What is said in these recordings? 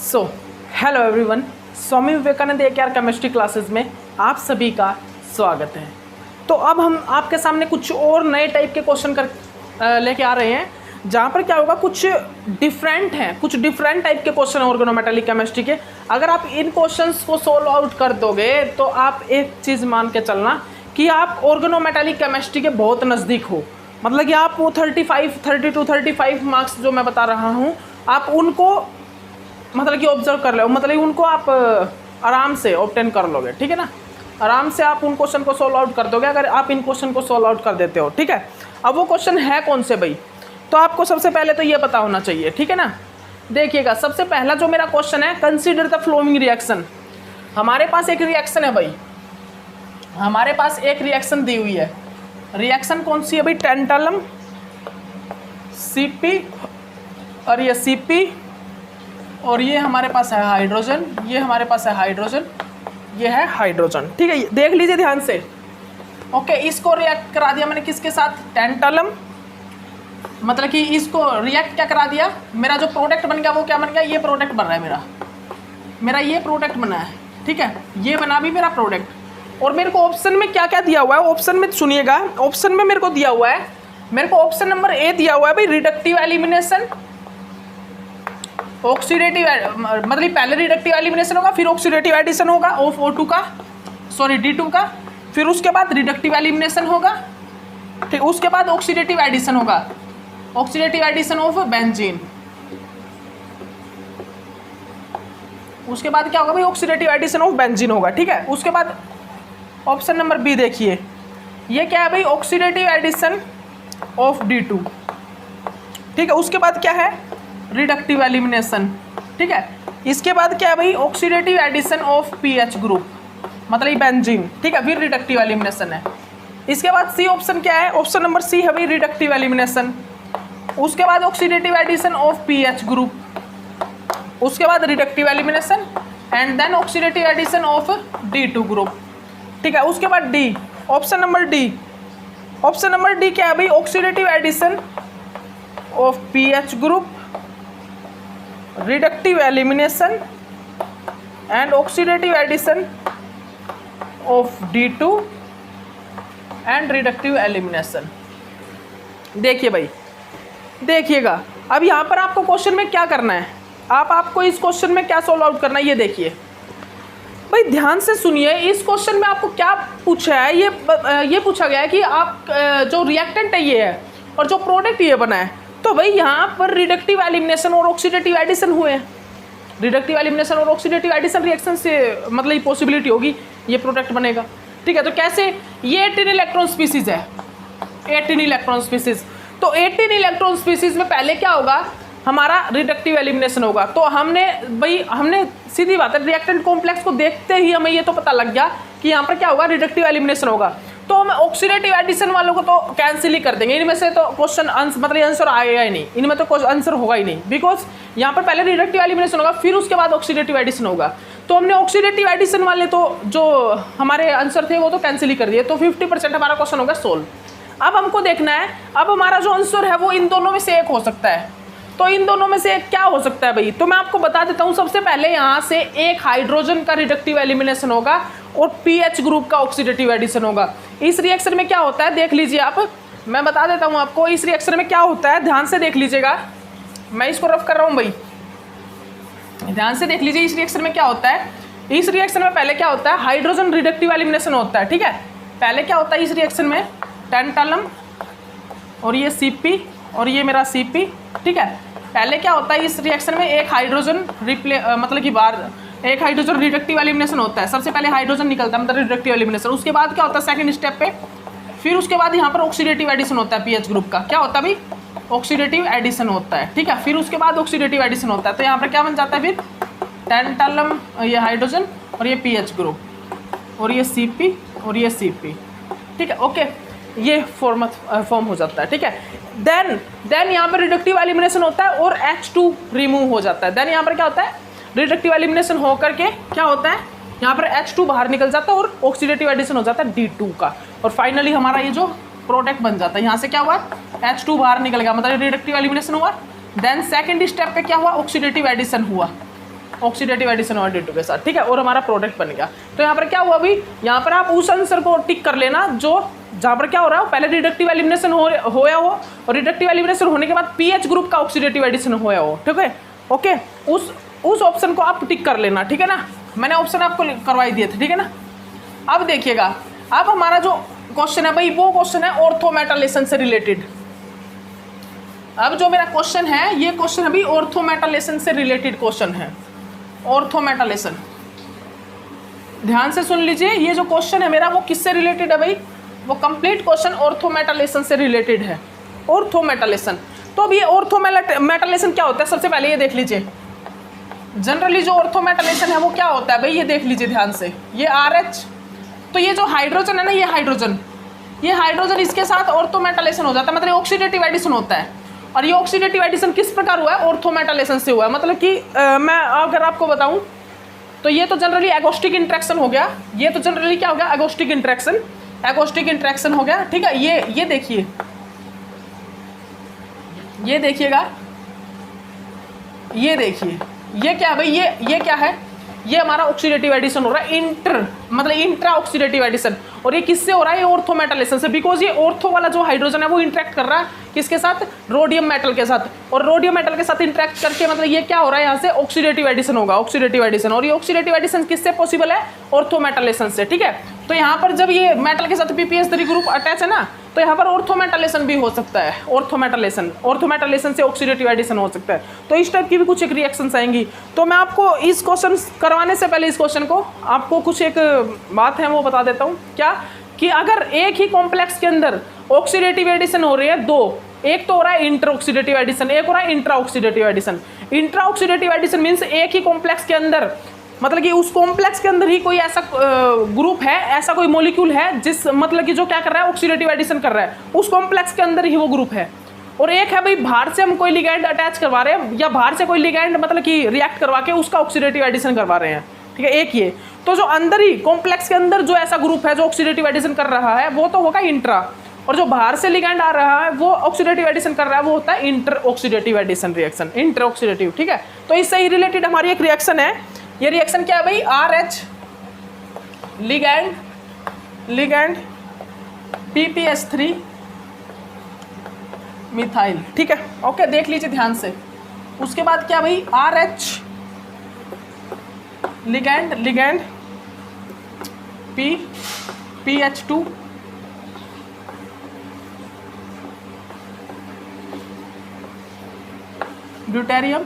So hello everyone, Swami Vivekananda AKR chemistry classes में आप सभी का स्वागत है। तो अब हम आपके सामने कुछ और नए टाइप के क्वेश्चन लेके आ रहे हैं, जहाँ पर क्या होगा, कुछ डिफरेंट टाइप के क्वेश्चन हैं ऑर्गेनोमेटालिक केमिस्ट्री के। अगर आप इन क्वेश्चंस को सोल्व आउट कर दोगे तो आप एक चीज़ मान के चलना कि आप ऑर्गेनोमेटालिक केमिस्ट्री के बहुत नज़दीक हो। मतलब कि आप वो 35 मार्क्स जो मैं बता रहा हूँ, आप उनको मतलब कि ऑब्जर्व कर लो, मतलब उनको आप आराम से ऑब्टेन कर लोगे, ठीक है ना। आराम से आप उन क्वेश्चन को सोल्व आउट कर दोगे अगर आप इन क्वेश्चन को सोल्व आउट कर देते हो, ठीक है। अब वो क्वेश्चन है कौन से भाई, तो आपको सबसे पहले तो ये पता होना चाहिए, ठीक है ना। देखिएगा, सबसे पहला जो मेरा क्वेश्चन है, कंसीडर द फ्लोइंग रिएक्शन। हमारे पास एक रिएक्शन है भाई, हमारे पास एक रिएक्शन दी हुई है। रिएक्शन कौन सी है भाई? टेंटालम Cp और ये Cp और ये हमारे पास है हाइड्रोजन, ये हमारे पास है हाइड्रोजन, ये है हाइड्रोजन, ठीक है। देख लीजिए ध्यान से। ओके, इसको रिएक्ट करा दिया मैंने किसके साथ? टेंटालम। मतलब कि इसको रिएक्ट क्या करा दिया, मेरा जो प्रोडक्ट बन गया वो क्या बन गया? ये प्रोडक्ट बन रहा है मेरा ये प्रोडक्ट बना है, ठीक है। ये बना भी मेरा प्रोडक्ट। और मेरे को ऑप्शन में क्या क्या दिया हुआ है, ऑप्शन में सुनिएगा। ऑप्शन में मेरे को दिया हुआ है, मेरे को ऑप्शन नंबर ए दिया हुआ है भाई, रिडक्टिव एलिमिनेशन, ऑक्सीडेटिव, मतलब पहले रिडक्टिव एलिमिनेशन होगा, फिर ऑक्सीडेटिव एडिशन होगा ऑफ O2 का, सॉरी D2 का, फिर उसके बाद रिडक्टिव एलिमिनेशन होगा, ठीक। उसके बाद ऑक्सीडेटिव एडिशन होगा, ऑक्सीडेटिव एडिशन ऑफ बेंजीन। उसके बाद क्या होगा भाई? ऑक्सीडेटिव एडिशन ऑफ बेंजीन होगा, ठीक है। उसके बाद ऑप्शन नंबर बी देखिए, ये क्या है भाई? ऑक्सीडेटिव एडिशन ऑफ D2, ठीक है। उसके बाद क्या है? रिडक्टिव एलिमिनेशन, ठीक है। इसके बाद क्या है भाई? Oxidative addition of PH group, मतलब बेंजीन, ठीक है। फिर रिडक्टिव एलिमिनेशन है। इसके बाद सी ऑप्शन क्या है? ऑप्शन नंबर सी है भाई, रिडक्टिव एलिमिनेशन। उसके बाद oxidative addition of PH group, उसके बाद reductive elimination and then oxidative addition of D2 group, ठीक है। उसके बाद D, option number D, option number D क्या है भाई? Oxidative addition of PH group, reductive elimination and oxidative addition of D2 and reductive elimination. देखिए भाई, देखिएगा अब यहाँ पर आपको क्वेश्चन में क्या करना है, आपको इस क्वेश्चन में क्या सॉल्व आउट करना है, ये देखिए भाई, ध्यान से सुनिए। इस क्वेश्चन में आपको क्या पूछा है, ये पूछा गया है कि आप जो रिएक्टेंट है ये है और जो प्रोडक्ट ये बना है, तो भाई यहाँ पर रिडक्टिव एलिमिनेशन और ऑक्सीडेटिव एडिशन हुए हैं। रिडक्टिव एलिमिनेशन और ऑक्सीडेटिव एडिशन रिएक्शन से मतलब ये पॉसिबिलिटी होगी ये प्रोडक्ट बनेगा, ठीक है। तो कैसे? ये 18 इलेक्ट्रॉन स्पीसीज है, 18 इलेक्ट्रॉन स्पीसीज। तो 18 इलेक्ट्रॉन स्पीसीज में पहले क्या होगा? हमारा रिडक्टिव एलिमिनेशन होगा। तो हमने सीधी बात है, रिएक्टेंट कॉम्प्लेक्स को देखते ही हमें ये तो पता लग गया कि यहाँ पर क्या होगा? रिडक्टिव एलिमिनेशन होगा। तो हम ऑक्सीडेटिव एडिशन वालों को तो कैंसिल ही कर देंगे, इनमें से तो क्वेश्चन मतलब आंसर आएगा ही नहीं, इनमें तो आंसर होगा ही नहीं, बिकॉज यहाँ पर पहले रिडक्टिव एलिमिनेशन होगा, फिर उसके बाद ऑक्सीडेटिव एडिशन होगा। तो हमने ऑक्सीडेटिव एडिशन वाले तो जो हमारे आंसर थे वो तो कैंसिल ही कर दिए। तो 50% हमारा क्वेश्चन होगा सोल्व। अब हमको देखना है, अब हमारा जो आंसर है वो इन दोनों में से एक हो सकता है। तो इन दोनों में से एक क्या हो सकता है भाई? तो मैं आपको बता देता हूँ। सबसे पहले यहाँ से एक हाइड्रोजन का रिडक्टिव एलिमिनेशन होगा और PH ग्रुप का ऑक्सीडेटिव एडिशन होगा। इस रिएक्शन में क्या होता है देख लीजिए आप, मैं बता देता हूँ आपको इस रिएक्शन में क्या होता है, ध्यान से देख लीजिएगा। मैं इसको रफ कर रहा हूँ भाई, ध्यान से देख लीजिए। इस रिएक्शन में क्या होता है? इस रिएक्शन में पहले क्या होता है? हाइड्रोजन रिडक्टिव एलिमिनेशन होता है, ठीक है। पहले क्या होता है इस रिएक्शन में? टेंटालम और ये Cp और ये मेरा Cp, ठीक है। पहले क्या होता है इस रिएक्शन में? एक हाइड्रोजन मतलब कि बार एक हाइड्रोजन रिडक्टिव एलिमिनेशन होता है। सबसे पहले हाइड्रोजन निकलता है, मतलब रिडक्टिव एलिमिनेशन। उसके बाद क्या होता है सेकंड स्टेप पे? फिर उसके बाद यहाँ पर ऑक्सीडेटिव एडिशन होता है PH ग्रुप का। क्या होता है भाई? ऑक्सीडेटिव एडिशन होता है, ठीक है। फिर उसके बाद ऑक्सीडेटिव एडिशन होता है। तो यहाँ पर क्या बन जाता है फिर? टेंटालम, ये हाइड्रोजन और ये PH ग्रुप और ये Cp और ये Cp, ठीक है। ओके, ये फॉर्म हो जाता है, ठीक है। देन यहाँ पर रिडक्टिव एलिमिनेशन होता है और H2 रिमूव हो जाता है। देन यहाँ पर क्या होता है? रिडक्टिव एलिमिनेशन हो करके क्या होता है? यहाँ पर H2 बाहर निकल जाता है और ऑक्सीडेटिव एडिशन हो जाता है D2 का, और फाइनली हमारा ये जो प्रोडक्ट बन जाता है। यहाँ से क्या हुआ? H2 बाहर निकल गया, मतलब रिडक्टिव एलिमिनेशन हुआ। देन सेकंड स्टेप पे क्या हुआ? ऑक्सीडेटिव एडिशन हुआ। ऑक्सीडेटिव एडिशन हुआ D2 के साथ, ठीक है, और हमारा प्रोडक्ट बन गया। तो यहाँ पर क्या हुआ भाई, यहाँ पर आप उस आंसर को टिक कर लेना जो जहाँ पर क्या हो रहा है, पहले रिडक्टिव एलिमिनेशन होया हो और रिडक्टिव एलिमिनेशन होने के बाद पीएच ग्रुप का ऑक्सीडेटिव एडिशन होया हो, ठीक है, ओके, उस ऑप्शन को आप टिक कर लेना, ठीक है ना। मैंने ऑप्शन आपको करवाई दिए थे, ठीक है ना। अब देखिएगा, अब हमारा जो क्वेश्चन है भाई वो क्वेश्चन है ऑर्थोमेटालेशन से रिलेटेड। अब जो मेरा क्वेश्चन है ये क्वेश्चन अभी ऑर्थोमेटालेशन से रिलेटेड क्वेश्चन है। ऑर्थोमेटालेशन ध्यान से सुन लीजिए, ये जो क्वेश्चन है मेरा वो किससे रिलेटेड है भाई, वो कंप्लीट क्वेश्चन ऑर्थोमेटालेशन से रिलेटेड है। ऑर्थोमेटालेशन, तो अब ये ऑर्थोमेटालेशन क्या होता है, सबसे पहले ये देख लीजिए। जनरली जो ऑर्थोमेटालेशन है वो क्या होता है भाई, ये देख लीजिए ध्यान से, ये RH, तो ये जो हाइड्रोजन है ना, ये हाइड्रोजन इसके साथ ऑर्थोमेटालेशन हो जाता है, मतलब ऑक्सीडेटिव एडिशन होता है। और ये ऑक्सीडेटिव एडिशन किस प्रकार हुआ है, ऑर्थोमेटालेशन से हुआ है। मतलब कि मैं अगर आपको बताऊं तो ये तो जनरली एगोस्टिक इंट्रैक्शन हो गया, ये तो जनरली क्या हो गया, एगोस्टिक इंट्रैक्शन हो गया, ठीक है। ये देखिए, ये देखिएगा, ये देखिए, ये क्या है भाई, ये क्या है, ये हमारा ऑक्सीडेटिव एडिशन हो रहा है, इंट्रा ऑक्सीडेटिव एडिशन। और ये किससे हो रहा है, ये ऑर्थोमेटालेशन से, बिकॉज ये ऑर्थो वाला जो हाइड्रोजन है वो इंटरेक्ट कर रहा है किसके साथ, रोडियम मेटल के साथ, और रोडियम मेटल के साथ इंटरेक्ट करके मतलब ये क्या हो रहा है, यहाँ से ऑक्सीडेटिव एडिशन होगा, ऑक्सीडेटिव एडिशन। और ये ऑक्सीडेटिव एडिशन किससे पॉसिबल है, ऑर्थोमेटालेशन से, ठीक है। तो यहाँ पर जब ये मेटल के साथ PPS3 ग्रुप अटैच है ना, तो यहाँ पर ऑर्थोमेटालेशन भी हो सकता है, ऑर्थोमेटालेशन से ऑक्सीडेटिव एडिशन हो सकता है। तो इस टाइप की भी कुछ एक रिएक्शंस आएंगी। तो मैं आपको इस क्वेश्चन करवाने से पहले इस क्वेश्चन को आपको कुछ एक बात है वो बता देता हूँ, क्या कि अगर एक ही कॉम्प्लेक्स के अंदर ऑक्सीडेटिव एडिशन हो रही है दो, एक तो हो रहा है इंटर ऑक्सीडेटिव एडिशन, एक हो रहा है intra oxidative addition. Intra oxidative addition means एक ही कॉम्प्लेक्स के अंदर, मतलब कि उस कॉम्प्लेक्स के अंदर ही कोई ऐसा ग्रुप है, ऐसा कोई मॉलिक्यूल है जिस मतलब कि जो क्या कर रहा है, ऑक्सीडेटिव एडिशन कर रहा है, उस कॉम्प्लेक्स के अंदर ही वो ग्रुप है। और एक है भाई बाहर से हम कोई लिगैंड अटैच करवा रहे हैं, या बाहर से कोई लिगैंड मतलब कि रिएक्ट करवा के उसका ऑक्सीडेटिव एडिशन करवा रहे हैं, ठीक है, एक ये। तो जो अंदर ही कॉम्प्लेक्स के अंदर जो ऐसा ग्रुप है जो ऑक्सीडेटिव एडिशन कर रहा है वो तो होगा इंट्रा, और जो बाहर से लिगैंड आ रहा है वो ऑक्सीडेटिव एडिशन कर रहा है वो होता है inter oxidative addition reaction, inter oxidative, ठीक है। तो इससे ही रिलेटेड हमारी एक रिएक्शन है, ये रिएक्शन क्या है भाई, RH लिगैंड PPS3 मिथाइल, ठीक है, ओके, देख लीजिए ध्यान से। उसके बाद क्या भाई, RH लिगैंड PH2 ड्यूटेरियम,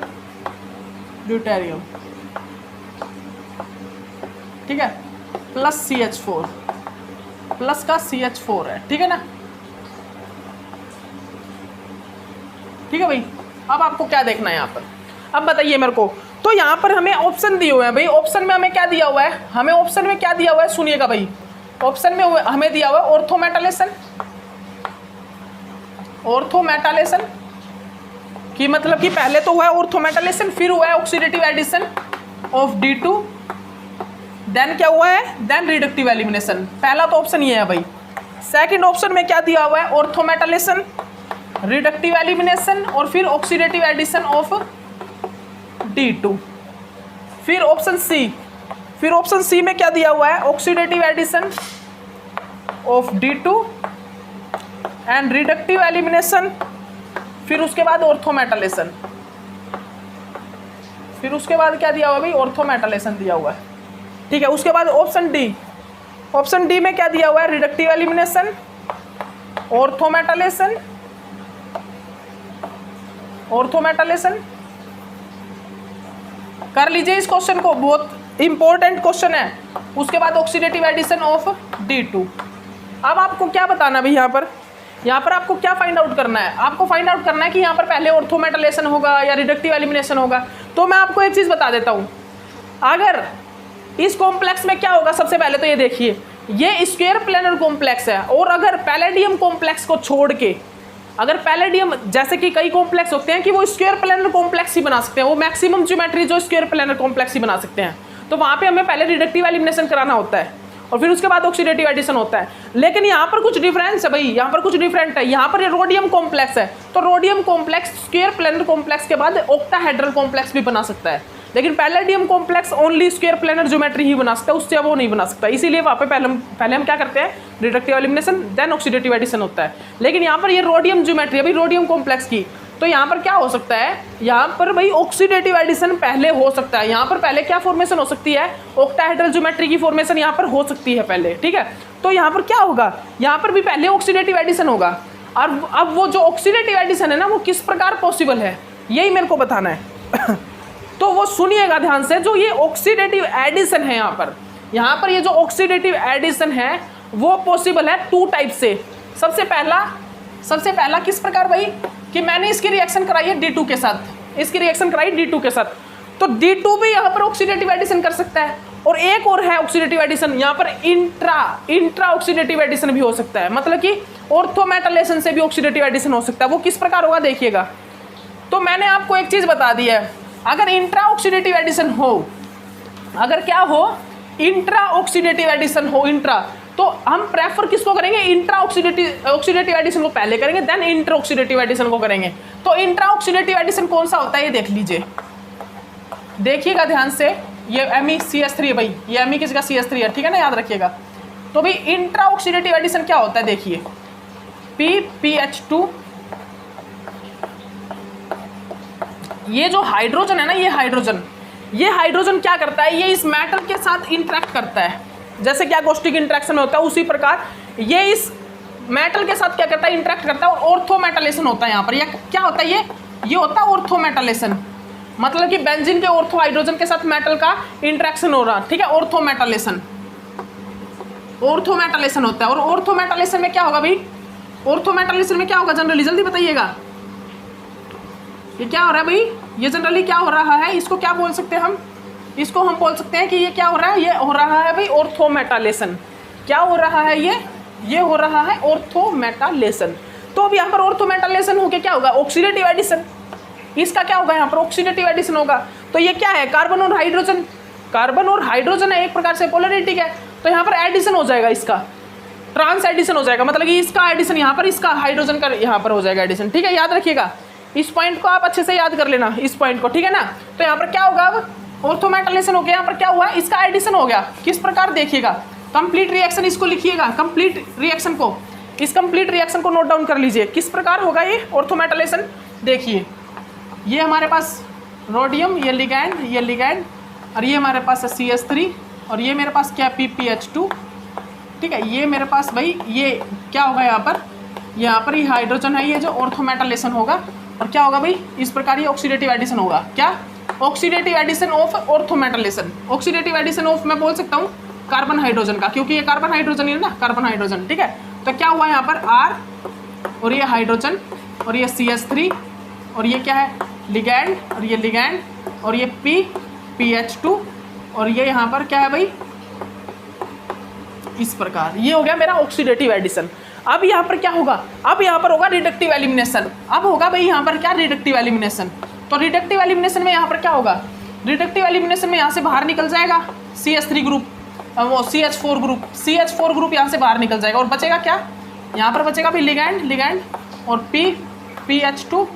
ठीक है, प्लस CH4, प्लस का CH4 है, ठीक है ना, ठीक है भाई। अब आपको क्या देखना है यहाँ पर, अब बताइए मेरे को। तो यहाँ पर हमें ऑप्शन दिए हुए हैं भाई, ऑप्शन में हमें क्या दिया हुआ है, हमें ऑप्शन में क्या दिया हुआ है, सुनिएगा भाई। ऑप्शन में हमें दिया हुआ है ऑर्थोमेटालेशन की, मतलब कि पहले तो हुआ है ऑर्थोमेटालेशन, फिर हुआ है oxidative addition of D2, then क्या हुआ है, देन रिडक्टिव एलिमिनेशन। पहला तो ऑप्शन ये है भाई। सेकंड ऑप्शन में क्या दिया हुआ है, ऑर्थोमेटालेशन, रिडक्टिव एलिमिनेशन और फिर ऑक्सीडेटिव एडिशन ऑफ D2। फिर ऑप्शन सी में क्या दिया हुआ है, oxidative addition of D2 and reductive elimination, फिर उसके बाद ऑर्थोमेटालेशन, फिर उसके बाद क्या दिया हुआ भाई, ऑर्थोमेटालेशन दिया हुआ है, ठीक है। उसके बाद ऑप्शन डी में क्या दिया हुआ है, रिडक्टिव एलिमिनेशन, ऑर्थोमेटालेशन कर लीजिए इस क्वेश्चन को, बहुत इंपॉर्टेंट क्वेश्चन है। उसके बाद ऑक्सीडेटिव एडिशन ऑफ D2। अब आपको क्या बताना भाई, यहाँ पर आपको क्या फाइंड आउट करना है, आपको फाइंड आउट करना है कि यहाँ पर पहले ऑर्थोमेटालेशन होगा या रिडक्टिव एलिमिनेशन होगा। तो मैं आपको एक चीज़ बता देता हूँ, अगर इस कॉम्प्लेक्स में क्या होगा, सबसे पहले तो ये देखिए, ये स्क्वायर प्लेनर कॉम्प्लेक्स है, और अगर पैलेडियम कॉम्प्लेक्स को छोड़ के, अगर पैलेडियम, जैसे कि कई कॉम्प्लेक्स होते हैं कि वो स्क्वायर प्लेनर कॉम्प्लेक्स ही बना सकते हैं, वो मैक्सिमम ज्योमेट्री जो स्क्वायर प्लेनर कॉम्प्लेक्स ही बना सकते हैं, तो वहाँ पे हमें पहले रिडक्टिव एलिमिनेशन कराना होता है और फिर उसके बाद ऑक्सीडेटिव एडिशन होता है। लेकिन यहाँ पर कुछ डिफरेंस है भाई, यहाँ पर कुछ डिफरेंट है। यहाँ पर ये रोडियम कॉम्प्लेक्स है, तो rhodium complex square planar complex के बाद ऑक्टाहेड्रल कॉम्प्लेक्स भी बना सकता है। लेकिन palladium complex only square planar geometry ही बना सकता है, उससे वो नहीं बना सकता। इसीलिए वहाँ पे पहले हम क्या करते हैं, reductive elimination then oxidative addition होता है। लेकिन यहाँ पर ये रोडियम ज्योमेट्री, अभी रोडियम कॉम्प्लेक्स की, तो यहाँ पर क्या हो सकता है, यहाँ पर भाई ऑक्सीडेटिव एडिशन पहले हो सकता है। यहाँ पर पहले क्या फॉर्मेशन हो सकती है, ऑक्टाहेड्रल ज्योमेट्री की फॉर्मेशन यहाँ पर हो सकती है पहले, ठीक है। तो यहाँ पर क्या होगा, यहाँ पर भी पहले ऑक्सीडेटिव एडिशन होगा। और अब वो जो ऑक्सीडेटिव एडिशन है ना, वो किस प्रकार पॉसिबल है, यही मेरे को बताना है। तो वो सुनिएगा ध्यान से, जो ये ऑक्सीडेटिव एडिशन है यहाँ पर ये जो ऑक्सीडेटिव एडिशन है वो पॉसिबल है टू टाइप से। सबसे पहला किस प्रकार भाई, कि मैंने इसकी रिएक्शन कराई है D2 के साथ, इसकी रिएक्शन कराई D2 के साथ, तो D2 भी यहाँ पर ऑक्सीडेटिव एडिशन कर सकता है। और एक और है ऑक्सीडेटिव एडिशन, यहाँ पर इंट्रा ऑक्सीडेटिव एडिशन भी हो सकता है, मतलब कि ऑर्थोमेटालेशन से भी ऑक्सीडेटिव एडिशन हो सकता है। वो किस प्रकार होगा देखिएगा। तो मैंने आपको एक चीज बता दी है, अगर इंट्रा ऑक्सीडेटिव एडिशन हो, अगर क्या हो, इंट्रा ऑक्सीडेटिव एडिशन हो, इंट्रा, तो हम प्रेफर किसको करेंगे, इंट्रा ऑक्सीडेटिव एडिशन को पहले करेंगे, देन इंटर ऑक्सीडेटिव एडिशन को करेंगे। तो इंट्रा ऑक्सीडेटिव एडिशन कौन सा होता है ये देख लीजिए, देखिएगा ध्यान से। ये MeCH3 है भाई, ये Me किसका CH3 है, ठीक है ना, याद रखिएगा। तो भाई इंट्रा ऑक्सीडेटिव एडिशन क्या होता है देखिए, PPH2, ये जो हाइड्रोजन है ना, ये हाइड्रोजन क्या करता है, ये इस मेटल के साथ इंटरेक्ट करता है, जैसे कि अकोस्टिक इंटरेक्शन होता है उसी प्रकार ये इस मेटल के साथ क्या करता है, इंटरेक्ट करता है, और ऑर्थोमेटालेशन होता है यहाँ पर। ये क्या होता है, ये होता है ऑर्थोमेटालेशन, मतलब कि बेंजीन के ऑर्थो हाइड्रोजन के साथ मेटल का इंटरेक्शन हो रहा, ठीक है, ऑर्थोमेटालेशन होता है। और ऑर्थोमेटालेशन में क्या होगा भाई, ऑर्थोमेटालेशन में क्या होगा जनरली, जल्दी बताइएगा, ये क्या हो रहा है भाई, ये जनरली क्या हो रहा है, इसको क्या बोल सकते हैं हम, इसको हम बोल सकते हैं कि ये क्या हो रहा है, ये हो रहा है भाई ऑर्थोमेटालेशन। क्या हो रहा है, ये हो रहा है ऑर्थोमेटालेशन। तो अब यहाँ पर ऑर्थोमेटालेशन होके क्या होगा, ऑक्सीडेटिव एडिशन, इसका क्या होगा, यहाँ पर ऑक्सीडेटिव एडिशन होगा। तो ये क्या है, कार्बन और हाइड्रोजन है, एक प्रकार से पोलरिटी है, तो यहाँ पर एडिशन हो जाएगा, इसका ट्रांस एडिशन हो जाएगा, मतलब कि इसका एडिशन यहाँ पर, इसका हाइड्रोजन का यहाँ पर हो जाएगा एडिशन, ठीक है। याद रखिएगा इस पॉइंट को, आप अच्छे से याद कर लेना इस पॉइंट को, ठीक है ना। तो यहाँ पर क्या होगा, अब ऑर्थोमेटालेशन हो गया, यहाँ पर क्या हुआ, इसका एडिशन हो गया। किस प्रकार देखिएगा, कंप्लीट रिएक्शन इसको लिखिएगा, कंप्लीट रिएक्शन को, इस कंप्लीट रिएक्शन को नोट डाउन कर लीजिए, किस प्रकार होगा ये ऑर्थोमेटालेशन। देखिए ये हमारे पास रोडियम, ये लिगैंड, और ये हमारे पास है CH3, और ये मेरे पास क्या PPH2, ठीक है। ये मेरे पास भाई ये क्या होगा, यहाँ पर ये हाइड्रोजन है, ये जो ऑर्थोमेटालेशन होगा, और क्या होगा भाई, इस प्रकार ये ऑक्सीडेटिव एडिशन होगा। क्या, oxidative addition of orthometalation, oxidative addition of मैं बोल सकता हूँ कार्बन हाइड्रोजन का, क्योंकि ये कार्बन हाइड्रोजन है ना, कार्बन हाइड्रोजन, ठीक है। तो क्या हुआ यहाँ पर R, और ये हाइड्रोजन, और ये CH3, और ये क्या है लिगैंड, और ये लिगैंड, और ये PPH2, और ये यहाँ पर क्या है भाई, इस प्रकार ये हो गया मेरा ऑक्सीडेटिव एडिशन। अब यहाँ पर क्या होगा, अब यहाँ पर होगा रिडक्टिव एलिमिनेशन। अब होगा भाई यहाँ पर क्या, रिडक्टिव एलिमिनेशन। तो रिडक्टिव एलिमिनेशन में यहाँ पर क्या होगा, रिडक्टिव एलिमिनेशन में यहाँ से बाहर निकल जाएगा CH3 ग्रुप, वो CH4 ग्रुप यहाँ से बाहर निकल जाएगा, और बचेगा क्या, यहाँ पर बचेगा भाई लिगैंड और PPH2,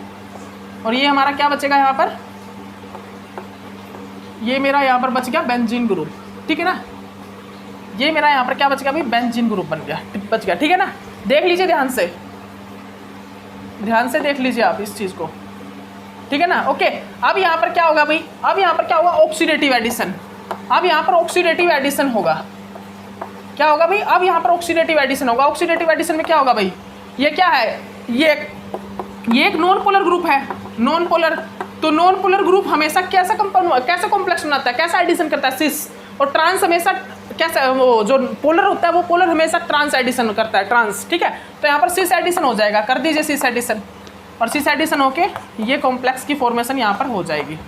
और ये हमारा क्या बचेगा यहाँ पर, ये मेरा यहाँ पर बच गया बेंजीन ग्रुप, ठीक है ना। ये मेरा यहाँ पर क्या बच गया भाई, बेंजीन ग्रुप बच गया, ठीक है ना। देख लीजिए ध्यान से देख लीजिए आप इस चीज़ को, ठीक है ना। ओके, अब यहाँ पर क्या होगा भाई, अब यहाँ पर क्या होगा, ऑक्सीडेटिव एडिशन। अब यहाँ पर ऑक्सीडेटिव एडिशन होगा, क्या होगा भाई, अब यहाँ पर ऑक्सीडेटिव एडिशन होगा। ऑक्सीडेटिव एडिशन में क्या होगा भाई, ये क्या है, ये एक नॉन पोलर ग्रुप है, नॉन पोलर। तो नॉन पोलर ग्रुप हमेशा कैसा कॉम्प्लेक्स बनाता है, कैसा एडिशन करता है, सिस। और ट्रांस हमेशा कैसा, वो जो पोलर होता है वो पोलर हमेशा ट्रांस एडिशन करता है, ट्रांस, ठीक है। तो यहाँ पर सिस एडिशन हो जाएगा, कर दीजिए सिस एडिशन, और सिस एडिशन होके ये कॉम्प्लेक्स की फॉर्मेशन यहाँ पर हो जाएगी,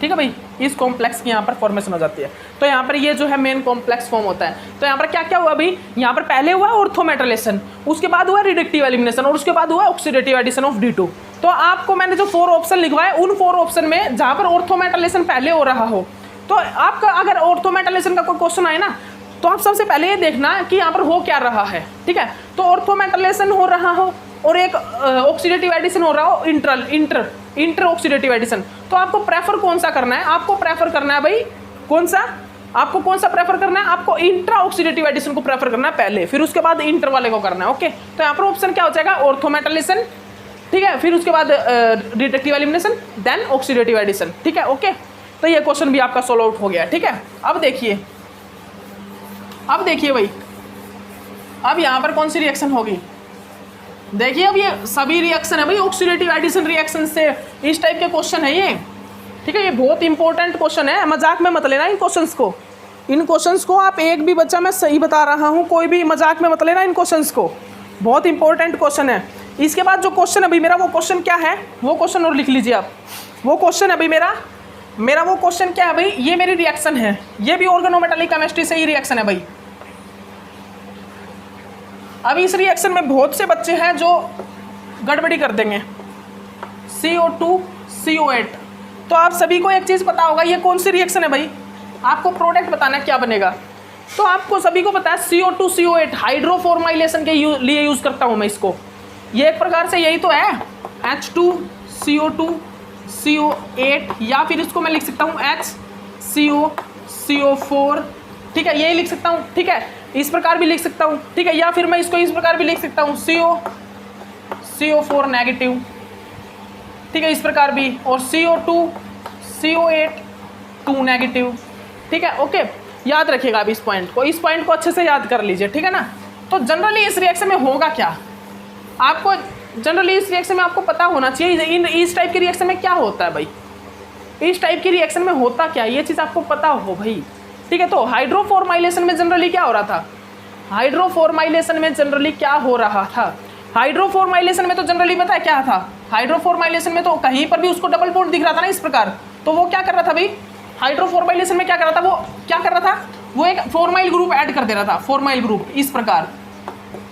ठीक है भाई। इस कॉम्प्लेक्स की यहाँ पर फॉर्मेशन हो जाती है। तो यहाँ पर ये जो है मेन कॉम्प्लेक्स फॉर्म होता है। तो यहाँ पर क्या क्या हुआ भाई, यहाँ पर पहले हुआ ऑर्थोमेटालेशन, उसके बाद हुआ रिडक्टिव एलिमिनेशन, और उसके बाद हुआ ऑक्सीडेटिव एडिशन ऑफ D2। तो आपको मैंने जो 4 ऑप्शन लिखवाए, उन 4 ऑप्शन में जहाँ पर ऑर्थोमेटालेशन पहले हो रहा हो, तो आपका अगर ऑर्थोमेटालेशन का कोई क्वेश्चन आए ना, तो आप सबसे पहले ये देखना कि यहाँ पर हो क्या रहा है, ठीक है। तो ऑर्थोमेटालेशन हो रहा हो और एक ऑक्सीडेटिव एडिशन हो रहा हो, इंटर ऑक्सीडेटिव एडिशन। तो आपको प्रेफर कौन सा करना है, आपको प्रेफर करना है भाई कौन सा, आपको कौन सा प्रेफर करना है, आपको इंट्रा ऑक्सीडेटिव एडिशन को प्रेफर करना है पहले, फिर उसके बाद इंटर वाले को करना है। ओके, तो यहाँ पर ऑप्शन क्या हो जाएगा, ऑर्थोमेटालिसन, ठीक है, फिर उसके बाद reductive elimination, then oxidative addition. ठीक है, ओके, तो ये क्वेश्चन भी आपका सोल्व आउट हो गया। ठीक है, अब देखिए भाई, अब यहाँ पर कौन सी रिएक्शन होगी, देखिए अब ये सभी रिएक्शन है भाई ऑक्सीडेटिव एडिशन रिएक्शन से, इस टाइप के क्वेश्चन है ये। ठीक है, ये बहुत इंपॉर्टेंट क्वेश्चन है, मजाक में मत लेना इन क्वेश्चंस को आप एक भी बच्चा, मैं सही बता रहा हूँ, कोई भी मजाक में मत लेना इन क्वेश्चंस को, बहुत इंपॉर्टेंट क्वेश्चन है। इसके बाद जो क्वेश्चन है भाई मेरा, वो क्वेश्चन क्या है, वो क्वेश्चन और लिख लीजिए आप, वो क्वेश्चन है भाई मेरा वो क्वेश्चन क्या है भाई, ये मेरी रिएक्शन है, ये भी ऑर्गेनोमेटालिक केमिस्ट्री से ही रिएक्शन है भाई। अब इस रिएक्शन में बहुत से बच्चे हैं जो गड़बड़ी कर देंगे, CO2 CO8। तो आप सभी को एक चीज़ पता होगा, ये कौन सी रिएक्शन है भाई, आपको प्रोडक्ट बताना है क्या बनेगा। तो आपको सभी को पता है CO2 CO8 हाइड्रोफॉर्माइलेशन के लिए यूज़ करता हूँ मैं इसको, ये एक प्रकार से यही तो है, H2 CO2 CO8, या फिर इसको मैं लिख सकता हूँ HCO CO4। ठीक है, यही लिख सकता हूँ। ठीक है, इस प्रकार भी लिख सकता हूँ। ठीक है, या फिर मैं इसको इस प्रकार भी लिख सकता हूँ CO4 नेगेटिव। ठीक है, इस प्रकार भी, और CO2 CO8 2 नेगेटिव। ठीक है, ओके, याद रखिएगा आप इस पॉइंट को अच्छे से याद कर लीजिए। ठीक है ना, तो जनरली इस रिएक्शन में होगा क्या, आपको जनरली इस रिएक्शन में आपको पता होना चाहिए, इस टाइप की रिएक्शन में क्या होता है भाई, इस टाइप की रिएक्शन में होता क्या, ये चीज़ आपको पता हो भाई। ठीक है, तो हाइड्रोफॉर्माइलेशन में जनरली क्या हो रहा था, हाइड्रोफॉर्माइलेशन में जनरली क्या हो रहा था, हाइड्रोफॉर्माइलेशन में तो जनरली पता है क्या था, हाइड्रोफॉर्माइलेशन में तो कहीं पर भी उसको डबल बॉन्ड दिख रहा था ना इस प्रकार, तो वो क्या कर रहा था भाई, हाइड्रोफॉर्माइलेशन में क्या कर रहा था, वो क्या कर रहा था, वो एक फॉर्माइल ग्रुप ऐड कर दे रहा था, फॉर्माइल ग्रुप,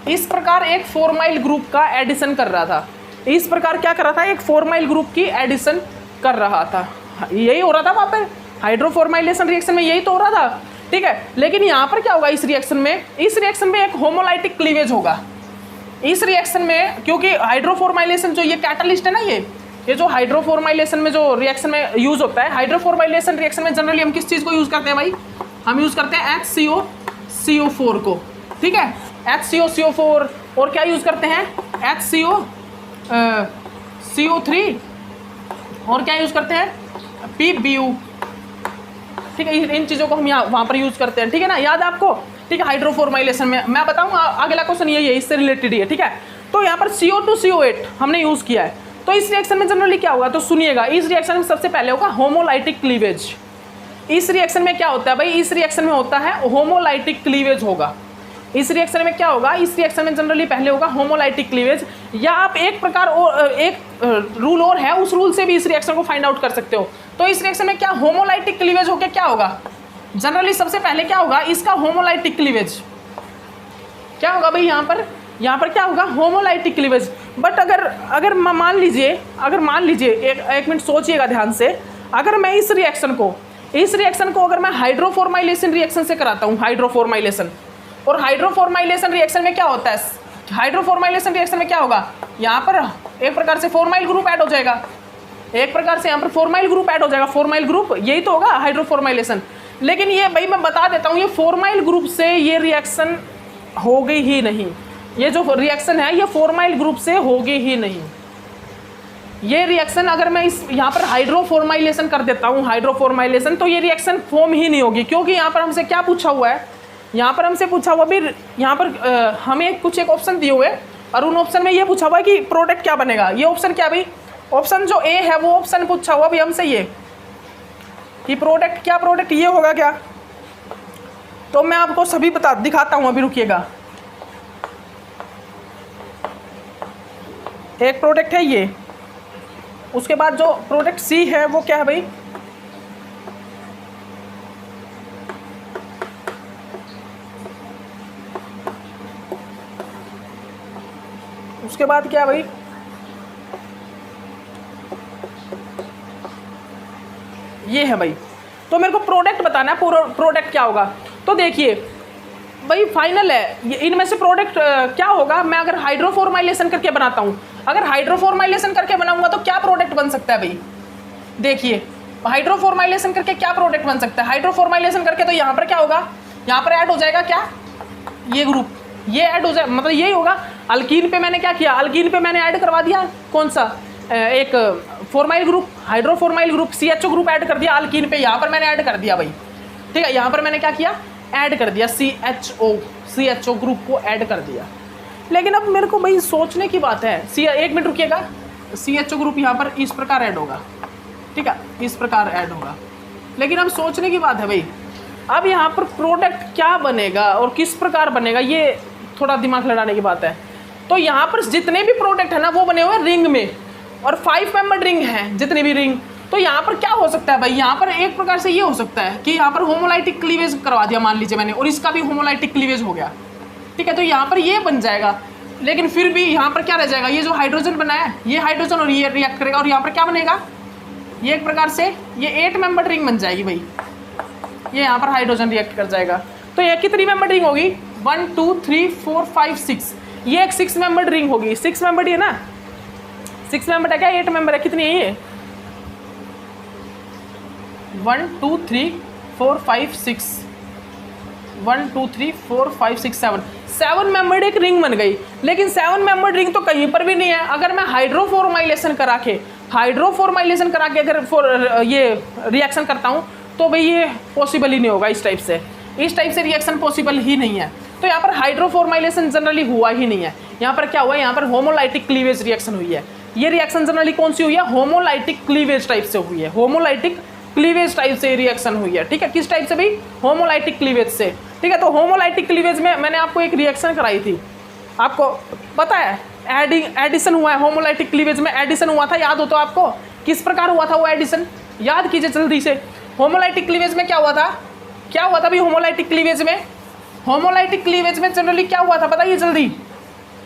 इस प्रकार एक फॉर्माइल ग्रुप का एडिशन कर रहा था, इस प्रकार क्या कर रहा था, एक फॉर्माइल ग्रुप की एडिशन कर रहा था, यही हो रहा था वहाँ पर हाइड्रोफॉर्माइलेशन रिएक्शन में, यही तो हो रहा था। ठीक है, लेकिन यहाँ पर क्या होगा इस रिएक्शन में एक होमोलाइटिक क्लीवेज होगा इस रिएक्शन में, क्योंकि हाइड्रोफॉर्माइलेशन जो ये कैटलिस्ट है ना, ये जो हाइड्रोफॉर्माइलेशन में जो रिएक्शन में यूज होता है, हाइड्रोफॉर्माइलेशन रिएक्शन में जनरली हम किस चीज़ को यूज करते हैं भाई, हम यूज करते हैं HCO CO4 को। ठीक है, HCO CO4, और क्या यूज करते हैं, HCO CO3, और क्या यूज करते हैं, PBU। ठीक है, इन चीज़ों को हम यहाँ वहाँ पर यूज करते हैं। ठीक है ना, याद है आपको। ठीक है, हाइड्रोफॉर्माइलेशन में मैं बताऊँगा, अगला क्वेश्चन यही है, इससे रिलेटेड ही है। ठीक है, तो यहाँ पर CO2 CO8 हमने यूज़ किया है, तो इस रिएक्शन में जनरली क्या होगा, तो सुनिएगा, इस रिएक्शन में सबसे पहले होगा होमोलाइटिक क्लीवेज। इस रिएक्शन में क्या होता है भाई, इस रिएक्शन में होता है होमोलाइटिक क्लीवेज होगा। इस रिएक्शन में क्या होगा, इस रिएक्शन में जनरली पहले होगा होमोलाइटिक क्लीवेज, या आप एक प्रकार और एक रूल और है, उस रूल से भी इस रिएक्शन को फाइंड आउट कर सकते हो। तो इस रिएक्शन में क्या होमोलाइटिक क्लीवेज होकर क्या होगा, जनरली सबसे पहले क्या होगा, इसका होमोलाइटिक क्लीवेज क्या होगा भाई, यहाँ पर क्या होगा, होमोलाइटिक क्लीवेज। बट अगर मान लीजिए एक मिनट सोचिएगा ध्यान से, अगर मैं इस रिएक्शन को अगर मैं हाइड्रोफॉर्माइलेशन रिएक्शन से कराता हूँ, हाइड्रोफॉर्माइलेशन, और हाइड्रोफॉर्माइलेशन रिएक्शन में क्या होता है, हाइड्रोफॉर्माइलेशन रिएक्शन में क्या होगा, यहाँ पर एक प्रकार से फॉर्माइल ग्रुप ऐड हो जाएगा, एक प्रकार से यहाँ पर फॉर्माइल ग्रुप ऐड हो जाएगा, फॉर्माइल ग्रुप, यही तो होगा हाइड्रोफॉर्माइलेशन। लेकिन ये भाई मैं बता देता हूँ, ये फॉर्माइल ग्रुप से ये रिएक्शन होगी ही नहीं, ये जो रिएक्शन है ये फॉर्माइल ग्रुप से होगी ही नहीं। ये रिएक्शन अगर मैं इस यहाँ पर हाइड्रोफॉर्माइलेशन कर देता हूँ, हाइड्रोफॉर्माइलेशन, तो ये रिएक्शन फॉर्म ही नहीं होगी, क्योंकि यहाँ पर हमसे क्या पूछा हुआ है, यहाँ पर हमसे पूछा हुआ भी, यहाँ पर हमें कुछ एक ऑप्शन दिए हुए, और उन ऑप्शन में ये पूछा हुआ है कि प्रोडक्ट क्या बनेगा। ये ऑप्शन क्या भाई, ऑप्शन जो ए है वो ऑप्शन पूछा हुआ भी हमसे ये कि प्रोडक्ट ये होगा क्या, तो मैं आपको सभी दिखाता हूँ, अभी रुकिएगा। एक प्रोडक्ट है ये, उसके बाद जो प्रोडक्ट सी है वो क्या है भाई, उसके बाद क्या है भाई, ये है भाई। तो मेरे को प्रोडक्ट बताना है, प्रोडक्ट क्या होगा। तो देखिए भाई फाइनल है, इनमें से प्रोडक्ट क्या होगा, मैं अगर हाइड्रोफॉर्माइलेशन करके बनाता हूँ, अगर हाइड्रोफॉर्माइलेशन करके बनाऊंगा तो क्या प्रोडक्ट बन सकता है भाई, देखिए हाइड्रोफॉर्माइलेशन करके क्या प्रोडक्ट बन सकता है। हाइड्रोफॉर्माइलेशन करके तो यहाँ पर क्या होगा, यहाँ पर ऐड हो जाएगा क्या, ये ग्रुप, ये ऐड हो जाए, मतलब यही होगा। अल्कीन पे मैंने क्या किया, अल्कीन पे मैंने ऐड करवा दिया कौन सा, एक formyl group, hydroformyl group, CHO group add कर दिया अल्कीन पे, यहाँ पर मैंने ऐड कर दिया भाई, ठीक है। यहाँ पर मैंने क्या किया, ऐड कर दिया CHO ग्रुप को ऐड कर दिया। लेकिन अब मेरे को भाई सोचने की बात है, एक मिनट रुकिएगा, CHO ग्रुप यहाँ पर इस प्रकार ऐड होगा, ठीक है, इस प्रकार ऐड होगा। लेकिन अब सोचने की बात है भाई, अब यहाँ पर प्रोडक्ट क्या बनेगा और किस प्रकार बनेगा, ये थोड़ा दिमाग लड़ाने की बात है। तो यहाँ पर जितने भी प्रोडक्ट है ना वो बने हुए रिंग में, और 5 मेंबर रिंग हैं जितने भी रिंग। तो यहाँ पर क्या हो सकता है भाई, यहाँ पर एक प्रकार से ये हो सकता है कि यहाँ पर होमोलाइटिक क्लीवेज करवा दिया मान लीजिए मैंने, और इसका भी होमोलाइटिक क्लीवेज हो गया, ठीक है। तो यहाँ पर ये बन जाएगा, लेकिन फिर भी यहाँ पर क्या रह जाएगा, ये जो हाइड्रोजन बना है, ये हाइड्रोजन और ये रिएक्ट करेगा, और यहाँ पर क्या बनेगा, ये एक प्रकार से ये 8 मेंबर रिंग बन जाएगी भाई, ये यहाँ पर हाइड्रोजन रिएक्ट कर जाएगा। तो ये कितनी मेंबर रिंग होगी, 1 2 3 4 5 6, ये एक 6 मेंबर रिंग होगी। 6 मेंबर है ना, 6 मेंबर है क्या, 8 मेंबर है, कितनी है ये, 1 2 3 4 5 6, 1 2 3 4 5 6 7 मेंबर्ड एक रिंग बन गई। लेकिन 7 मेंबर्ड रिंग तो कहीं पर भी नहीं है। अगर मैं हाइड्रोफॉर्माइलेशन करा के अगर ये रिएक्शन करता हूँ तो भाई ये पॉसिबल ही नहीं होगा, इस टाइप से रिएक्शन पॉसिबल ही नहीं है। तो यहाँ पर हाइड्रोफॉर्माइलेशन जनरली हुआ ही नहीं है। यहाँ पर क्या हुआ है, यहाँ पर होमोलाइटिक क्लीवेज रिएक्शन हुई है। ये रिएक्शन जनरली कौन सी हुई है, होमोलाइटिक क्लीवेज टाइप से हुई है, होमोलाइटिक क्लीवेज टाइप से रिएक्शन हुई है, ठीक है। किस टाइप से भाई, होमोलाइटिक क्लीवेज से, ठीक है। तो होमोलाइटिक क्लीवेज में मैंने आपको एक रिएक्शन कराई थी, आपको पता है, एडिशन हुआ है होमोलाइटिक क्लीवेज में, एडिशन हुआ था, याद हो तो आपको किस प्रकार हुआ था वो एडिशन, याद कीजिए जल्दी से। होमोलाइटिक क्लीवेज में क्या हुआ था भाई, होमोलाइटिक क्लीवेज में जनरली क्या हुआ था बताइए जल्दी।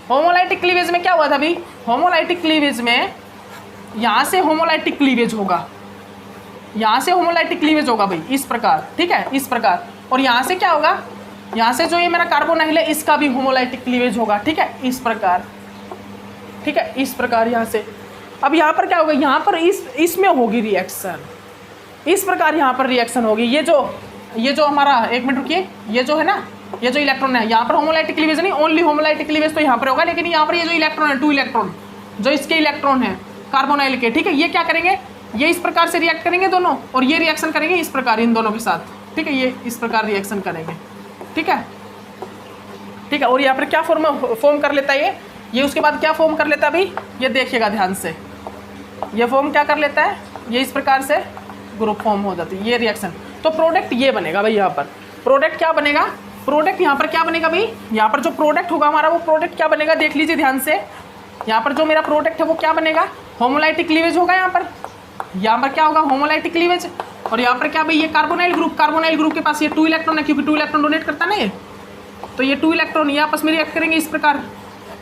होमोलाइटिक क्लीवेज में क्या हुआ था भाई, होमोलाइटिक क्लीवेज में यहाँ से होमोलाइटिक क्लीवेज होगा, यहाँ से होमोलाइटिक क्लीवेज होगा भाई, इस प्रकार, ठीक है, इस प्रकार। और यहाँ से क्या होगा, यहाँ से जो ये मेरा कार्बोनाइल है इसका भी होमोलाइटिक क्लीवेज होगा, ठीक है, इस प्रकार, ठीक है, इस प्रकार यहाँ से। अब यहाँ पर क्या होगा, यहाँ पर इसमें होगी रिएक्शन, इस प्रकार यहाँ पर रिएक्शन होगी। ये जो हमारा, एक मिनट रुकिए, ये जो है ना, ये जो इलेक्ट्रॉन है, यहाँ पर होमोलाइटिक क्लीवेज नहीं, ओनली होमोलाइटिक क्लीवेज तो यहाँ पर होगा। लेकिन यहाँ पर ये जो इलेक्ट्रॉन है, 2 इलेक्ट्रॉन जो इसके इलेक्ट्रॉन है कार्बोनाइल के, ठीक है, ये क्या करेंगे, ये इस प्रकार से रिएक्ट करेंगे दोनों, और ये रिएक्शन करेंगे इस प्रकार इन दोनों के साथ, ठीक है, ये इस प्रकार रिएक्शन करेंगे, ठीक है, ठीक है। और यहाँ पर क्या फॉर्म कर लेता है ये उसके बाद क्या फॉर्म कर लेता है भाई, ये देखिएगा ध्यान से, ये फॉर्म क्या कर लेता है, ये इस प्रकार से ग्रुप फॉर्म हो जाती है, ये रिएक्शन। तो प्रोडक्ट ये बनेगा भाई, यहाँ पर प्रोडक्ट क्या बनेगा, प्रोडक्ट यहाँ पर क्या बनेगा भाई, यहाँ पर जो प्रोडक्ट होगा हमारा, वो प्रोडक्ट क्या बनेगा, देख लीजिए ध्यान से। यहाँ पर जो मेरा प्रोडक्ट है वो क्या बनेगा, होमोलाइटिक क्लीवेज होगा। यहाँ पर क्या होगा, होमोलाइटिक क्लीवेज। और यहाँ पर क्या भाई, ये कार्बोनाइल ग्रुप के पास ये 2 इलेक्ट्रॉन है, क्योंकि 2 इलेक्ट्रॉन डोनेट करता ना ये, तो ये 2 इलेक्ट्रॉन ये आपस में रिएक्ट करेंगे इस प्रकार।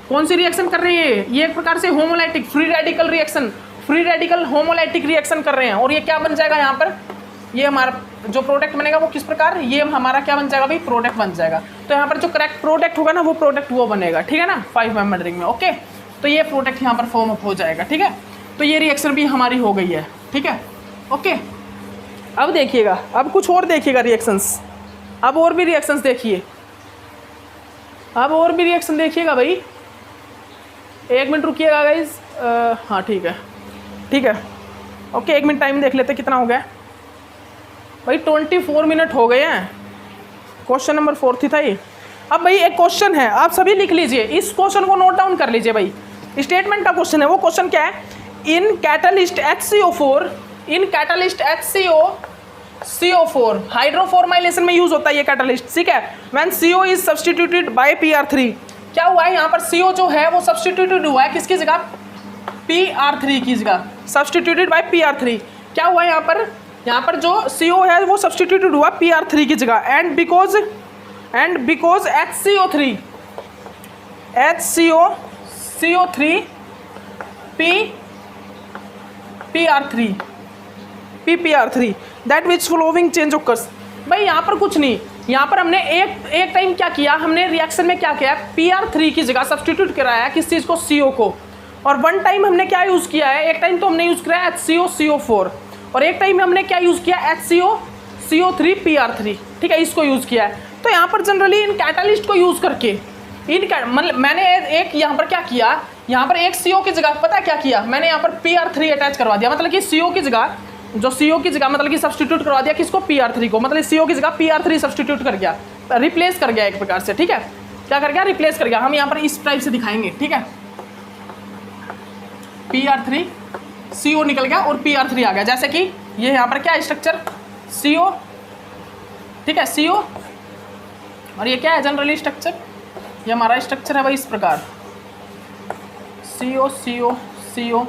कौन सी रिएक्शन कर रहे हैं ये एक प्रकार से homolytic free radical reaction, free radical homolytic reaction कर रहे हैं। और ये क्या बन जाएगा, यहाँ पर ये हमारा जो प्रोडक्ट बनेगा वो किस प्रकार, ये हमारा क्या बन जाएगा भाई, प्रोडक्ट बन जाएगा। तो यहाँ पर जो करेक्ट प्रोडक्ट होगा ना, वो प्रोडक्ट वो बनेगा, ठीक है ना, 5 मेंबर रिंग में, ओके। तो ये प्रोडक्ट यहाँ पर फॉर्म अप हो जाएगा, ठीक है। तो ये रिएक्शन भी हमारी हो गई है, ठीक है, ओके। अब देखिएगा, अब कुछ और देखिएगा रिएक्शंस, अब और भी रिएक्शंस देखिए, अब और भी रिएक्शन देखिएगा भाई, 1 मिनट रुकिएगा गाइज, हाँ ठीक है, ठीक है, ओके। 1 मिनट टाइम देख लेते कितना हो गया भाई, 24 मिनट हो गए हैं। क्वेश्चन नंबर 4 थी था ये। अब भाई एक क्वेश्चन है, आप सभी लिख लीजिए, इस क्वेश्चन को नोट डाउन कर लीजिए भाई, स्टेटमेंट का क्वेश्चन है। वो क्वेश्चन क्या है, इन कैटलिस्ट HCO4 हाइड्रोफॉर्माइलेशन में यूज होता है ये कैटलिस्ट, ठीक है। When CO is substituted by PR3, क्या हुआ है यहाँ पर, CO जो है वो सब्स्टिट्यूटेड हुआ है किसकी जगह, PR3 की जगह, सब्स्टिट्यूटेड बाय PR3। क्या हुआ है यहाँ पर जो CO है वो सब्स्टिट्यूटेड हुआ PR3 की जगह, and because HCO3 PR3 that which following change occurs. भाई यहाँ पर कुछ नहीं, यहाँ पर हमने एक टाइम क्या किया, हमने रिएक्शन में क्या किया, PR3 की जगह सब्स्टिट्यूट कराया किस चीज़ को, CO को, और वन टाइम हमने क्या यूज़ किया है, एक टाइम तो हमने यूज़ किया HCO CO4 और एक टाइम हमने क्या यूज़ किया HCO CO3 PR3, ठीक है, इसको यूज़ किया है। तो यहाँ पर जनरली इन कैटालिस्ट को यूज़ करके मतलब मैंने एक यहाँ पर क्या किया, यहाँ पर एक CO की जगह पता क्या किया, मैंने यहाँ पर PR3 अटैच करवा दिया, मतलब कि CO की जगह मतलब कि सब्सटीट्यूट करवा दिया किसको, PR3 को, मतलब CO की जगह PR3 सब्सटीट्यूट कर गया, रिप्लेस कर गया एक प्रकार से, ठीक है, क्या कर गया, रिप्लेस कर गया। हम यहाँ पर इस टाइप से दिखाएंगे, ठीक है, PR3 CO निकल गया और PR3 आ गया, जैसे कि ये यहाँ पर क्या स्ट्रक्चर CO, ठीक है, CO, और ये क्या है जनरली स्ट्रक्चर, ये हमारा स्ट्रक्चर है भाई इस प्रकार CO CO CO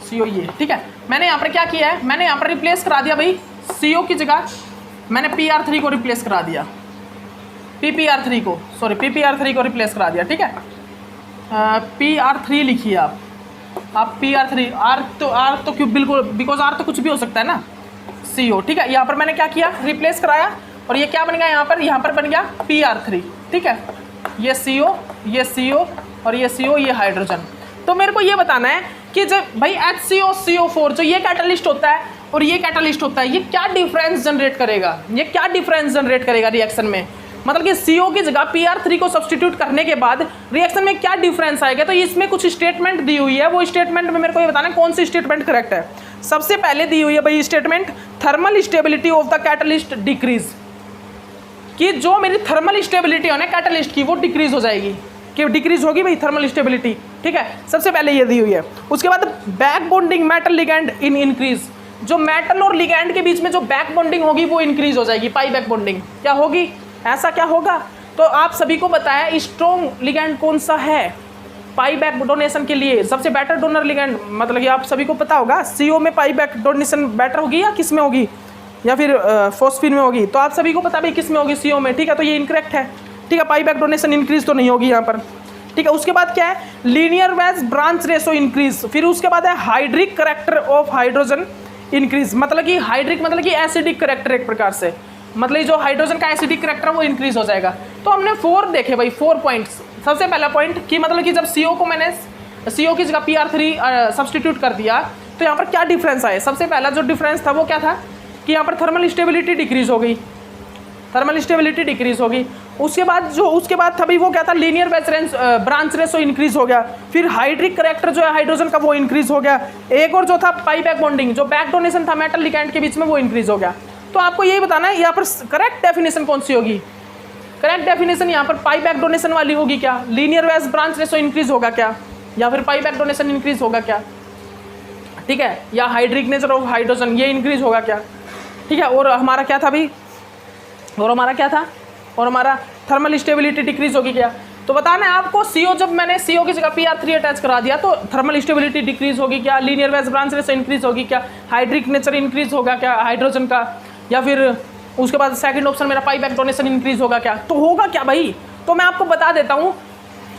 CO ये, ठीक है। मैंने यहाँ पर क्या किया है, मैंने यहाँ पर रिप्लेस करा दिया भाई CO की जगह मैंने PR3 को रिप्लेस करा दिया, PPR3 को रिप्लेस करा दिया, ठीक है। PR3 लिखिए आप PR3, R तो क्यों, बिल्कुल, बिकॉज R तो कुछ भी हो सकता है ना, CO, ठीक है। यहाँ पर मैंने क्या किया, रिप्लेस कराया और ये क्या बन गया, यहाँ पर बन गया PR3, ठीक है, ये CO और ये CO, ये हाइड्रोजन। तो मेरे को ये बताना है कि जब भाई HCO CO4 जो ये कैटालिस्ट होता है और ये कैटालिस्ट होता है, ये क्या डिफरेंस जनरेट करेगा, रिएक्शन में, मतलब कि CO की जगह PR3 को सब्सटीट्यूट करने के बाद रिएक्शन में क्या डिफरेंस आएगा। तो इसमें कुछ स्टेटमेंट दी हुई है, वो स्टेटमेंट में मेरे को ये बताना है कौन सी स्टेटमेंट करेक्ट है। सबसे पहले दी हुई है भाई statement, thermal stability of the catalyst decrease, कि जो मेरी थर्मल स्टेबिलिटी है ना कैटालिस्ट की वो डिक्रीज हो जाएगी, कि डिक्रीज होगी भाई थर्मल स्टेबिलिटी, ठीक है, सबसे पहले ये दी हुई है। उसके बाद back bonding metal ligand in increase, जो मेटल और लिगैंड के बीच में जो बैक बॉन्डिंग होगी वो इंक्रीज हो जाएगी, पाई बैक बॉन्डिंग क्या होगी, ऐसा क्या होगा। तो आप सभी को बताया स्ट्रॉन्ग लिगैंड कौन सा है पाई बैक डोनेशन के लिए, सबसे बेटर डोनर लिगैंड, मतलब कि आप सभी को पता होगा CO में पाई बैक डोनेशन बेटर होगी या किस में होगी, या फिर फॉस्फीन में होगी, तो आप सभी को पता भाई किस में होगी, CO में, ठीक है। तो ये इनकरेक्ट है, ठीक है, पाई बैक डोनेशन इंक्रीज तो नहीं होगी यहाँ पर, ठीक है। उसके बाद क्या है, linear veg branch ratio increase, फिर उसके बाद है hydric character of hydrogen increase, मतलब कि हाइड्रिक मतलब कि एसिडिक करेक्टर एक प्रकार से, मतलब जो हाइड्रोजन का एसिडिक करेक्टर वो इंक्रीज हो जाएगा। तो हमने 4 देखे भाई, 4 पॉइंट्स। सबसे पहला पॉइंट कि मतलब कि जब CO को मैंने CO की जगह PR3 सब्सटीट्यूट कर दिया तो यहाँ पर क्या डिफरेंस आए। सबसे पहला जो डिफरेंस था वो क्या था कि यहाँ पर थर्मल स्टेबिलिटी डिक्रीज हो गई, उसके बाद था भाई वो क्या था, लीनियर ब्रांच रेशो इंक्रीज हो गया, फिर हाइड्रिक करेक्टर जो है हाइड्रोजन का वो इंक्रीज हो गया, एक और जो था पाई बैक बॉन्डिंग, जो बैक डोनेशन था मेटल लिगैंड के बीच में वो इंक्रीज हो गया। तो आपको यही बताना है यहाँ पर करेक्ट डेफिनेशन कौन सी होगी। करेक्ट डेफिनेशन यहाँ पर पाई बैक डोनेशन वाली होगी क्या, linear veg branch ratio increase होगा क्या, या फिर पाई बैक डोनेशन इंक्रीज होगा क्या, ठीक है, या हाइड्रिक नेचर ऑफ हाइड्रोजन ये इंक्रीज होगा क्या, ठीक है। और हमारा क्या था भाई, और हमारा थर्मल स्टेबिलिटी डिक्रीज होगी क्या। तो बताना है आपको CO, जब मैंने CO की जगह PR3 अटैच करा दिया तो थर्मल स्टेबिलिटी डिक्रीज होगी क्या, linear veg branch ratio increase होगी क्या, हाइड्रिक नेचर इंक्रीज होगा क्या हाइड्रोजन का, या फिर उसके बाद सेकंड ऑप्शन मेरा पाई बैक डोनेशन इंक्रीज होगा क्या। तो होगा क्या भाई, तो मैं आपको बता देता हूँ,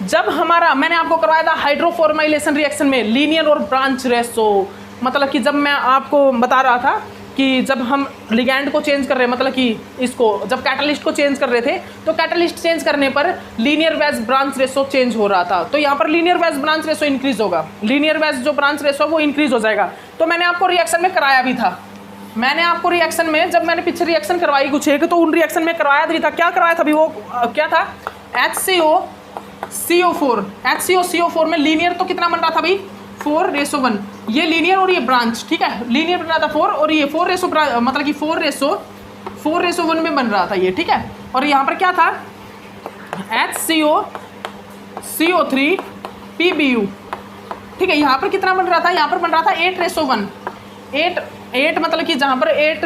जब मैंने आपको करवाया था हाइड्रोफॉर्माइलेशन रिएक्शन में लीनियर और ब्रांच रेशो, मतलब कि जब मैं आपको बता रहा था कि जब हम लिगैंड को चेंज कर रहे हैं, मतलब कि इसको जब कैटलिस्ट को चेंज कर रहे थे तो कैटलिस्ट चेंज करने पर linear veg branch ratio change हो रहा था, तो यहाँ पर linear veg branch ratio increase होगा, लीनियर वेज जो ब्रांच रेशो वो इंक्रीज हो जाएगा। तो मैंने आपको रिएक्शन में कराया भी था, रिएक्शन में जब मैंने पीछे रिएक्शन करवाई कुछ एक, तो उन रिएक्शन में करवाया भी था, क्या करवाया था अभी वो क्या था, HCO CO4 में लीनियर तो कितना बन रहा था भाई 4:1, ये लीनियर और ये ब्रांच, ठीक है, लीनियर बन रहा था 4 और ये 4:, मतलब कि 4:1 में बन रहा था ये, ठीक है। और यहाँ पर क्या था HCO CO3 PBU, ठीक है, यहाँ पर कितना बन रहा था, यहाँ पर बन रहा था 8:1, 8 मतलब कि जहाँ पर 8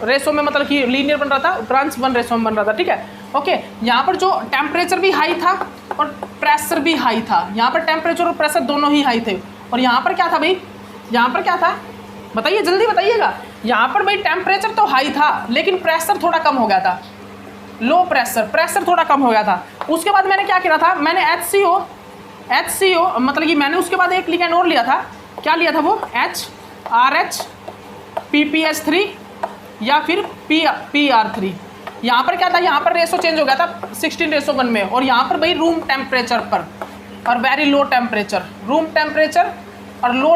रेशो में मतलब कि लीनियर बन रहा था, ब्रांच 1 रेशो में बन रहा था, ठीक है, ओके। यहाँ पर जो टेम्परेचर भी हाई था और प्रेशर भी हाई था, यहाँ पर टेम्परेचर और प्रेशर दोनों ही हाई थे, और यहाँ पर क्या था भाई, यहाँ पर क्या था बताइए, जल्दी बताइएगा। यहाँ पर भाई टेम्परेचर तो हाई था लेकिन प्रेशर थोड़ा कम हो गया था, लो प्रेशर थोड़ा कम हो गया था। उसके बाद मैंने क्या किया था, मैंने HCO मतलब कि मैंने उसके बाद एक लिगैंड और लिया था, क्या लिया था वो RH PPH3 या फिर PR3। यहाँ पर क्या था, यहाँ पर रेशो चेंज हो गया था 16:1 में, और यहाँ पर भाई रूम टेम्परेचर पर और very low temperature, room temperature और लो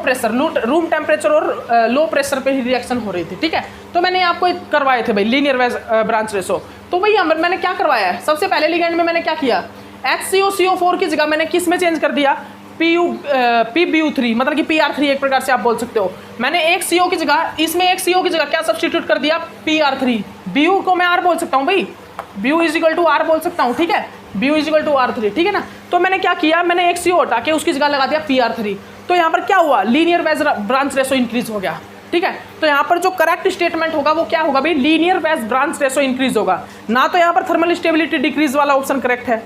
प्रेशर, रूम टेम्परेचर और लो प्रेशर पे ही रिएक्शन हो रही थी, ठीक है। तो मैंने आपको करवाए थे भाई लीनियर ब्रांच रेशो। तो भाई मैंने क्या करवाया है, सबसे पहले लिगेंड में मैंने क्या किया, HCO की जगह मैंने किस में चेंज कर दिया, PbU3, मतलब कि PR3 एक प्रकार से आप बोल सकते हो। मैंने एक CO की जगह, इसमें एक CO की जगह क्या सब्स्टिट्यूट कर दिया, PR3। BU को मैं R बोल सकता हूँ भाई, BU = R बोल सकता हूँ, ठीक है, BU = R3, ठीक है ना। तो मैंने क्या किया, मैंने एक CO हटा के उसकी जगह लगा दिया PR3। तो यहाँ पर क्या हुआ, linear base branch ratio increase हो गया, ठीक है। तो यहाँ पर जो करेक्ट स्टेटमेंट होगा वो क्या होगा भाई, linear base branch ratio increase होगा, ना तो यहाँ पर थर्मल स्टेबिलिटी डिक्रीज वाला ऑप्शन करेक्ट है,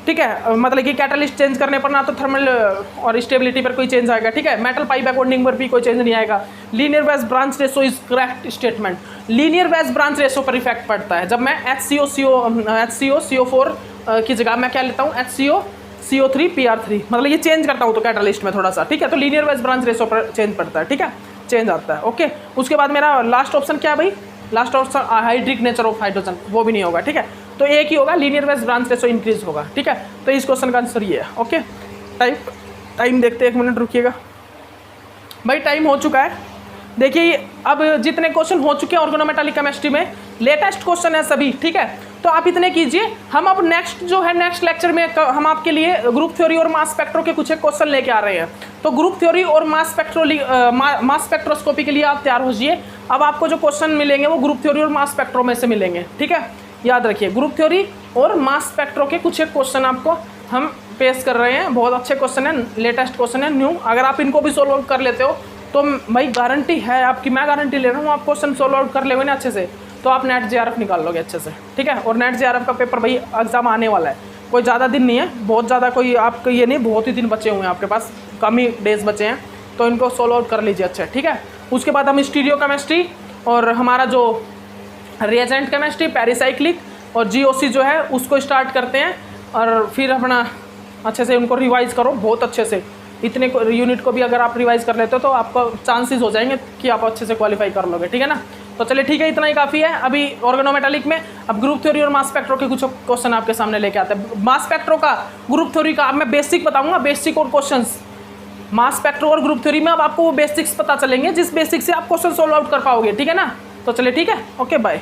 ठीक है। मतलब कि कैटलिस्ट चेंज करने पर ना तो थर्मल और स्टेबिलिटी पर कोई चेंज आएगा, ठीक है। मेटल पाइप बैकबॉन्डिंग पर भी कोई चेंज नहीं आएगा। Linear base branch ratio is correct statement. Linear base branch ratio पर इफेक्ट पड़ता है जब मैं HCO CO4 की जगह मैं क्या लेता हूँ, HCO CO3 PR3, मतलब ये चेंज करता हूँ तो कैटलिस्ट में थोड़ा सा, ठीक है। तो लीनियर बेस ब्रांच रेशो पर चेंज पड़ता है, ठीक है, चेंज आता है, ओके। उसके बाद मेरा लास्ट ऑप्शन क्या है भाई, last option hydric nature of hydrogen, वो भी नहीं होगा, ठीक है। तो एक ही होगा, linear base branch ratio increase होगा, ठीक है। तो इस क्वेश्चन का आंसर ये है, ओके। टाइम देखते हैं, 1 मिनट रुकिएगा भाई, टाइम हो चुका है। देखिए अब जितने क्वेश्चन हो चुके हैं ऑर्गेनोमेटालिक केमिस्ट्री में, लेटेस्ट क्वेश्चन है सभी, ठीक है। तो आप इतने कीजिए, हम अब नेक्स्ट जो है नेक्स्ट लेक्चर में हम आपके लिए ग्रुप थ्योरी और मास स्पेक्ट्रो के कुछ एक क्वेश्चन लेके आ रहे हैं। तो ग्रुप थ्योरी और मास स्पेक्ट्रोस्कोपी के लिए आप तैयार हो जाइए। अब आपको जो क्वेश्चन मिलेंगे वो ग्रुप थ्योरी और मास स्पेक्ट्रो में से मिलेंगे, ठीक है। याद रखिए, ग्रुप थ्योरी और मास स्पेक्ट्रो के कुछ एक क्वेश्चन आपको हम पेश कर रहे हैं, बहुत अच्छे क्वेश्चन है, लेटेस्ट क्वेश्चन है, न्यू। अगर आप इनको भी सोल्व आउट कर लेते हो तो भाई गारंटी है आपकी, मैं गारंटी ले रहा हूँ, आप क्वेश्चन सोल्व आउट कर लेंगे ना अच्छे से तो आप नेट JRF निकाल लोगे अच्छे से, ठीक है। और नेट JRF का पेपर भाई एग्जाम आने वाला है, कोई ज़्यादा दिन नहीं है, बहुत ज़्यादा कोई आपको ये नहीं, बहुत ही दिन बचे हुए हैं आपके पास, कम ही डेज बचे हैं, तो इनको सोल्व आउट कर लीजिए अच्छे, ठीक है। उसके बाद हम स्टीरियो केमिस्ट्री और हमारा जो रिएजेंट केमिस्ट्री, पेरिसाइक्लिक और GOC जो है उसको स्टार्ट करते हैं, और फिर अपना अच्छे से उनको रिवाइज करो बहुत अच्छे से। इतने यूनिट को भी अगर आप रिवाइज कर लेते हो तो आपको चांसेस हो जाएंगे कि आप अच्छे से क्वालिफाई कर लोगे, ठीक है ना। तो चलिए ठीक है, इतना ही काफ़ी है अभी ऑर्गेनोमेटालिक में। अब ग्रुप थ्योरी और मास स्पेक्ट्रो के कुछ क्वेश्चन आपके सामने लेके आते हैं। मास स्पेक्ट्रो का, ग्रुप थ्योरी का अब मैं बेसिक बताऊंगा, बेसिक और क्वेश्चंस मास स्पेक्ट्रो और ग्रुप थ्योरी में अब आपको वो बेसिक्स पता चलेंगे जिस बेसिक से आप क्वेश्चन सोल्व आउट कर पाओगे, ठीक है ना। तो चलिए ठीक है, ओके बाय।